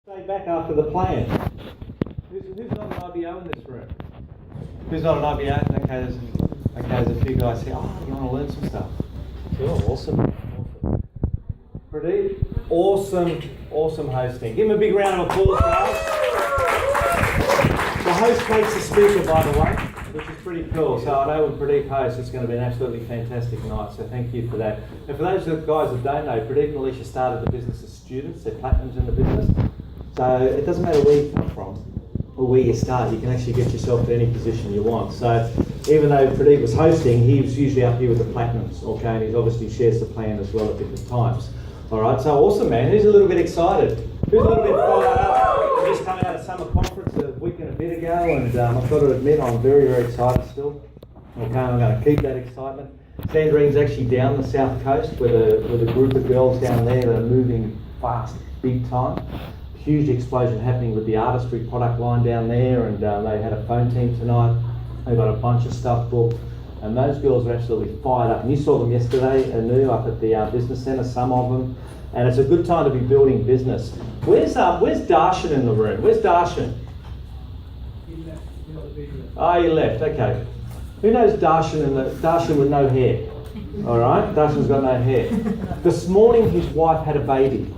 Stay back after the plan. Who's not an IBO in this room? Who's not an IBO? Okay, there's a few guys here. Oh, you want to learn some stuff? Cool, awesome. Pradeep, awesome hosting. Give him a big round of applause, guys. The host makes the speaker, by the way, which is pretty cool. So I know when Pradeep hosts, it's going to be an absolutely fantastic night. So thank you for that. And for those guys that don't know, Pradeep and Alicia started the business as students. They're platinums in the business. So it doesn't matter where you come from or where you start, you can actually get yourself to any position you want. So even though Pradeep was hosting, he was usually up here with the platinums, okay, and he obviously shares the plan as well at different times. All right, so awesome, man. Who's a little bit excited? Who's a little bit fired up? I just come out of summer conference a week and a bit ago, and I've got to admit I'm very excited still. Okay, I'm going to keep that excitement. Sandrine's actually down the south coast with a group of girls down there that are moving fast, big time. Huge explosion happening with the artistry product line down there, and they had a phone team tonight. They got a bunch of stuff booked, and those girls are absolutely fired up. And you saw them yesterday, Anu, up at the business centre, some of them, and it's a good time to be building business. Where's Darshan in the room? Where's Darshan? He left. Oh, he left. Okay. Who knows Darshan with no hair? All right, Darshan's got no hair. This morning, his wife had a baby.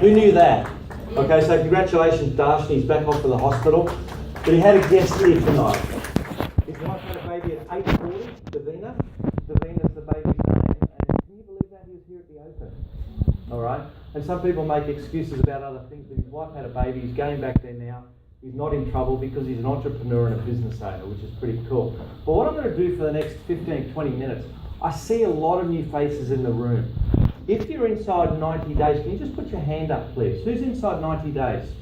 Who knew that? Okay, so congratulations, Darshan. He's back off to the hospital. But he had a guest here tonight. His wife had a baby at 8:40, Davina. Davina's the baby's name. And can you believe that he was here at the Open? All right. And some people make excuses about other things, but his wife had a baby. He's going back there now. He's not in trouble because he's an entrepreneur and a business owner, which is pretty cool. But what I'm going to do for the next 15, 20 minutes, I see a lot of new faces in the room. If you're inside 90 days, can you just put your hand up, please? Who's inside 90 days?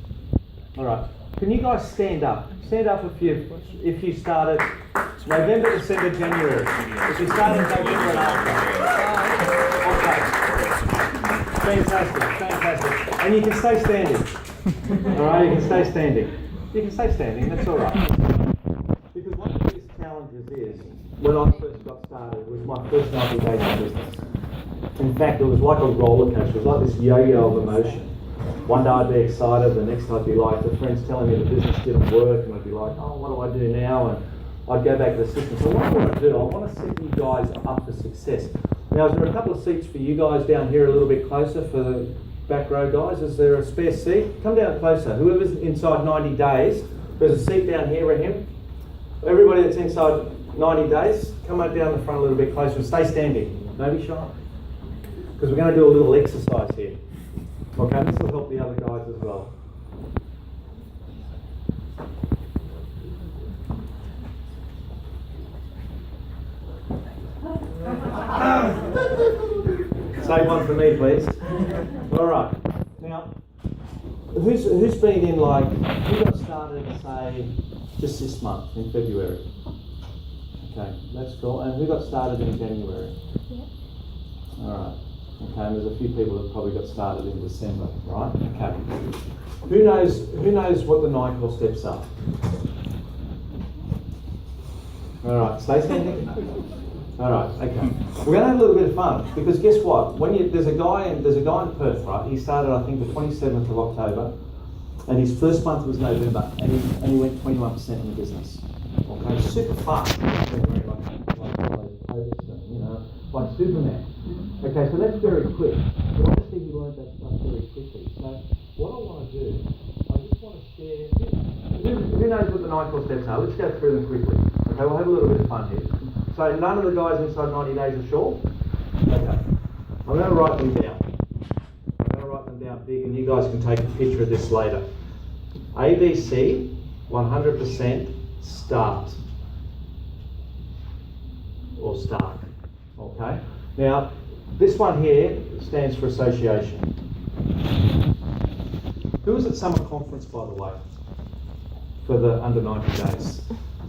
All right. Can you guys stand up? Stand up if you started November, December, January. If you started November and after. Okay. Fantastic. And you can stay standing. All right, you can stay standing. You can stay standing, that's all right. Because one of the biggest challenges is, when I first got started, it was my first 90 days in business. In fact, it was like a roller coaster. It was like this yo-yo of emotion. One day I'd be excited, the next I'd be like, the friends telling me the business didn't work, and I'd be like, oh, what do I do now? And I'd go back to the system. So what I want to do, I want to set you guys up for success. Now, is there a couple of seats for you guys down here a little bit closer for the back row guys? Is there a spare seat? Come down closer. Whoever's inside 90 days, there's a seat down here, Rahim. Everybody that's inside 90 days, come on down the front a little bit closer. Stay standing. Don't be shy. Because we're going to do a little exercise here. Okay, this will help the other guys as well. Save one for me, please. All right. Now, who's been in who got started, say, just this month in February? Okay, that's cool. And who got started in January? Yeah. All right. Okay, and there's a few people that probably got started in December, right? Okay. Who knows what the 9 core steps are? All right, stay standing. All right, okay. We're going to have a little bit of fun because guess what? There's a guy in Perth, right? He started, I think, the 27th of October, and his first month was November, and he went 21% in the business. Okay, super fast. Like Superman. Okay, so that's very quick. But obviously he learned that stuff very quickly. So what I want to do, I just want to share. Who knows what the 9 core steps are? Let's go through them quickly. Okay, we'll have a little bit of fun here. So none of the guys inside 90 days are sure? Okay. I'm going to write them down. I'm going to write them down big, and you guys can take a picture of this later. ABC, 100% start. Or start. Okay. Now, this one here stands for association. Who was at summer conference, by the way, for the under 90 days?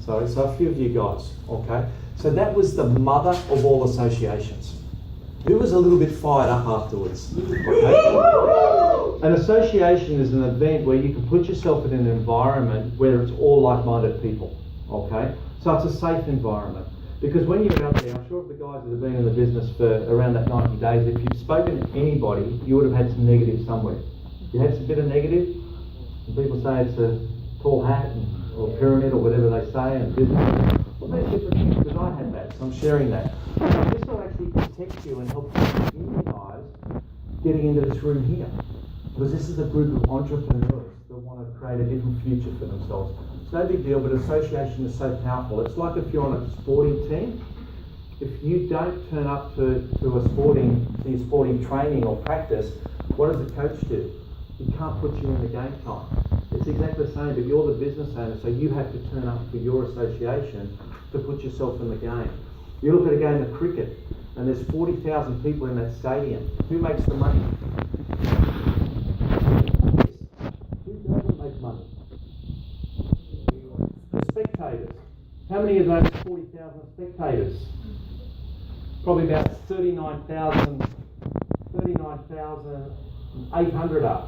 So a few of you guys. Okay. So that was the mother of all associations. Who was a little bit fired up afterwards? Okay. An association is an event where you can put yourself in an environment where it's all like-minded people. Okay. So it's a safe environment. Because when you're out there, I'm sure of the guys that have been in the business for around that 90 days, if you've spoken to anybody, you would have had some negative somewhere. You had some bit of negative, and people say it's a tall hat or pyramid or whatever they say, and business. Well, there's different things because I had that, so I'm sharing that. This will actually protect you and help you immunise getting into this room here. Because this is a group of entrepreneurs that want to create a different future for themselves. It's no big deal, but association is so powerful. It's like if you're on a sporting team. If you don't turn up to a sporting training or practice, what does the coach do? He can't put you in the game time. It's exactly the same, but you're the business owner, so you have to turn up for your association to put yourself in the game. You look at a game of cricket, and there's 40,000 people in that stadium. Who makes the money? Who doesn't make money? The spectators. How many of those 40,000 spectators? Probably about 39,800 are.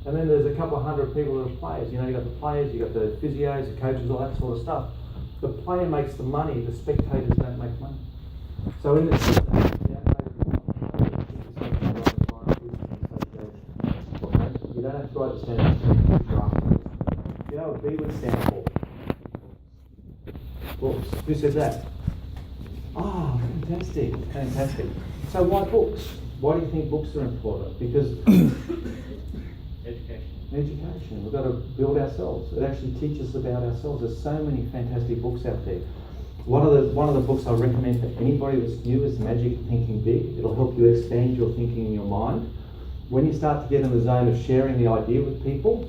And then there's a couple of hundred people that are players. You know, you've got the players, you've got the physios, the coaches, all that sort of stuff. The player makes the money, the spectators don't make money. So in this okay? You don't have to write the stand for. You know what B would stand for? Books. Who said that? Oh, fantastic, fantastic. So why books? Why do you think books are important? Because education. We've got to build ourselves. It actually teaches us about ourselves. There's so many fantastic books out there. One of the books I recommend for anybody that's new is Magic Thinking Big. It'll help you expand your thinking in your mind. When you start to get in the zone of sharing the idea with people,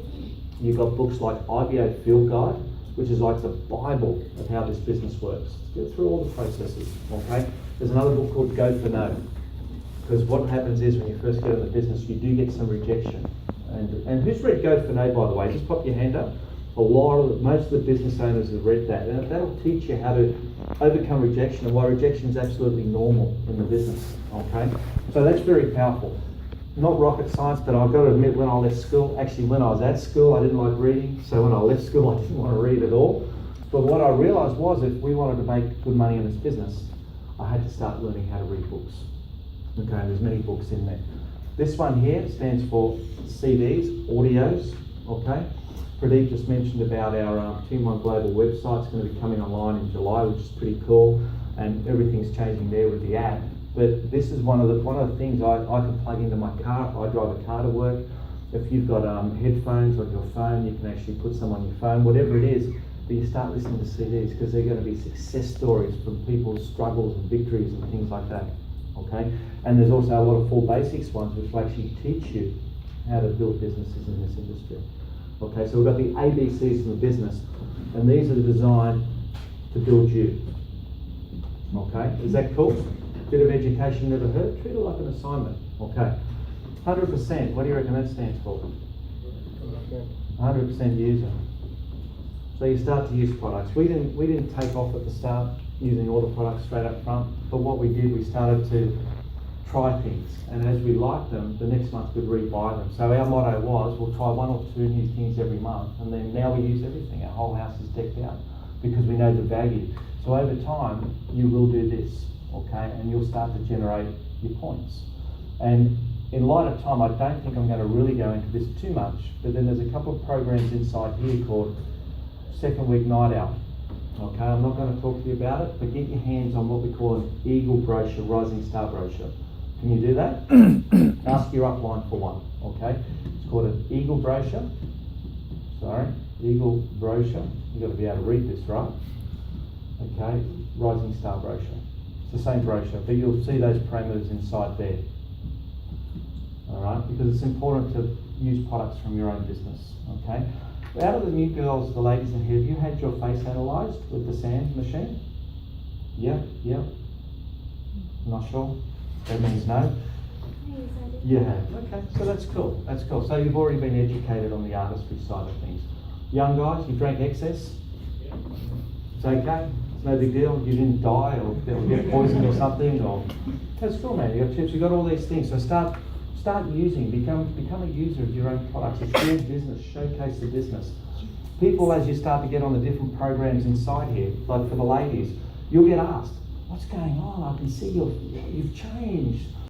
you've got books like IBO Field Guide, which is like the Bible of how this business works. Get through all the processes, okay? There's another book called Go for No. Because what happens is when you first get in the business, you do get some rejection. And who's read Go for No, by the way? Just pop your hand up. Most of the business owners have read that. And that'll teach you how to overcome rejection and why rejection is absolutely normal in the business, okay? So that's very powerful. Not rocket science, but I've got to admit when I left school, actually when I was at school, I didn't like reading. So when I left school, I didn't want to read at all. But what I realised was if we wanted to make good money in this business, I had to start learning how to read books. Okay, there's many books in there. This one here stands for CDs, audios, okay? Pradeep just mentioned about our Team One Global website. It's going to be coming online in July, which is pretty cool, and everything's changing there with the app. But this is one of the things I can plug into my car if I drive a car to work. If you've got headphones on your phone, you can actually put some on your phone, whatever it is. But you start listening to CDs because they're going to be success stories from people's struggles and victories and things like that. Okay, and there's also a lot of full basics ones which will actually teach you how to build businesses in this industry. Okay, so we've got the ABCs of the business, and these are designed to build you. Okay, is that cool? Bit of education never hurt. Treat it like an assignment. Okay, 100%. What do you reckon that stands for? 100% user. So you start to use products. We didn't take off at the start using all the products straight up front, but what we did, we started to try things, and as we liked them, the next month we'd rebuy them. So our motto was, we'll try 1 or 2 new things every month, and then now we use everything. Our whole house is decked out because we know the value. So over time, you will do this, okay, and you'll start to generate your points. And in light of time, I don't think I'm going to really go into this too much, but then there's a couple of programs inside here called Second Week Night Out. Okay, I'm not going to talk to you about it, but get your hands on what we call an Eagle brochure, Rising Star brochure. Can you do that? Ask your upline for one, okay? It's called an Eagle brochure. Eagle brochure. You've got to be able to read this, right? Okay, Rising Star brochure. It's the same brochure, but you'll see those parameters inside there. All right, because it's important to use products from your own business, okay? Out of the new girls, the ladies in here, have you had your face analysed with the SAM machine? Yeah. Not sure? That means no? Yeah, okay, so that's cool. So you've already been educated on the artistry side of things. Young guys, you drank excess? Yeah. It's okay, it's no big deal. You didn't die or get poisoned or something, or that's cool, man. You got chips, you got all these things. So start using, become a user of your own products. It's your business, showcase the business. People, as you start to get on the different programs inside here, like for the ladies, you'll get asked, what's going on? I can see you've changed.